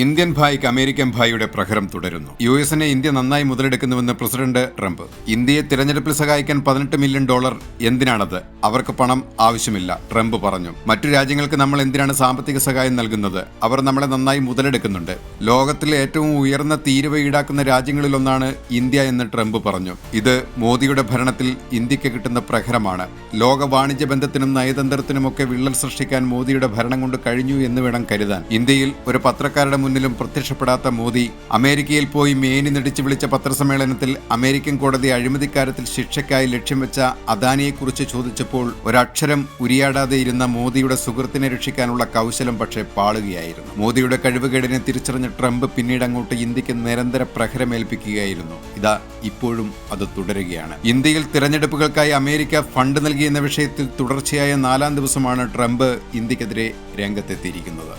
Indian ഭായിക്ക് American ഭായിയുടെ പ്രഹരം തുടരുന്നു. യുഎസിനെ India നന്നായി മുതലെടുക്കുന്നുവെന്ന് president Trump. ഇന്ത്യയെ തിരഞ്ഞെടുപ്പിൽ സഹായിക്കാൻ $18 മില്യൺ എന്തിനാണത്? അവർക്ക് പണം ആവശ്യമില്ല, ട്രംപ് പറഞ്ഞു. മറ്റു രാജ്യങ്ങൾക്ക് നമ്മൾ എന്തിനാണ് സാമ്പത്തിക സഹായം നൽകുന്നത്? അവർ നമ്മളെ നന്നായി മുതലെടുക്കുന്നുണ്ട്. ലോകത്തിലെ ഏറ്റവും ഉയർന്ന തീരുവ ഈടാക്കുന്ന രാജ്യങ്ങളിലൊന്നാണ് ഇന്ത്യ എന്ന് ട്രംപ് പറഞ്ഞു. ഇത് മോദിയുടെ ഭരണത്തിൽ ഇന്ത്യക്ക് കിട്ടുന്ന പ്രഹരമാണ്. ലോക വാണിജ്യ ബന്ധത്തിനും നയതന്ത്രത്തിനുമൊക്കെ വിള്ളൽ സൃഷ്ടിക്കാൻ മോദിയുടെ ഭരണം കൊണ്ട് കഴിഞ്ഞു എന്ന് വേണം കരുതാൻ. ഇന്ത്യയിൽ ഒരു പത്രക്കാരുടെ മുന്നിലും പ്രത്യക്ഷപ്പെടാത്ത മോദി അമേരിക്കയിൽ പോയി മേനി നെടിച്ചു വിളിച്ച പത്രസമ്മേളനത്തിൽ അമേരിക്കൻ കോടതി അഴിമതിക്കാര്യത്തിൽ ശിക്ഷയ്ക്കായി ലക്ഷ്യം വെച്ച അദാനിയെക്കുറിച്ച് ചോദിച്ചപ്പോൾ ഒരക്ഷരം ഉരിയാടാതെ ഇരുന്ന മോദിയുടെ സുഹൃത്തിനെ രക്ഷിക്കാനുള്ള കൗശലം പക്ഷേ പാളുകയായിരുന്നു. മോദിയുടെ കഴിവുകേടിനെ തിരിച്ചറിഞ്ഞ ട്രംപ് പിന്നീട് അങ്ങോട്ട് ഇന്ത്യക്ക് നിരന്തര പ്രഹരമേൽപ്പിക്കുകയായിരുന്നു. ഇതാ ഇപ്പോഴും അത് തുടരുകയാണ്. ഇന്ത്യയിൽ തിരഞ്ഞെടുപ്പുകൾക്കായി അമേരിക്ക ഫണ്ട് നൽകിയെന്ന വിഷയത്തിൽ തുടർച്ചയായ 4-ാം ദിവസമാണ് ട്രംപ് ഇന്ത്യക്കെതിരെ രംഗത്തെത്തിയിരിക്കുന്നത്.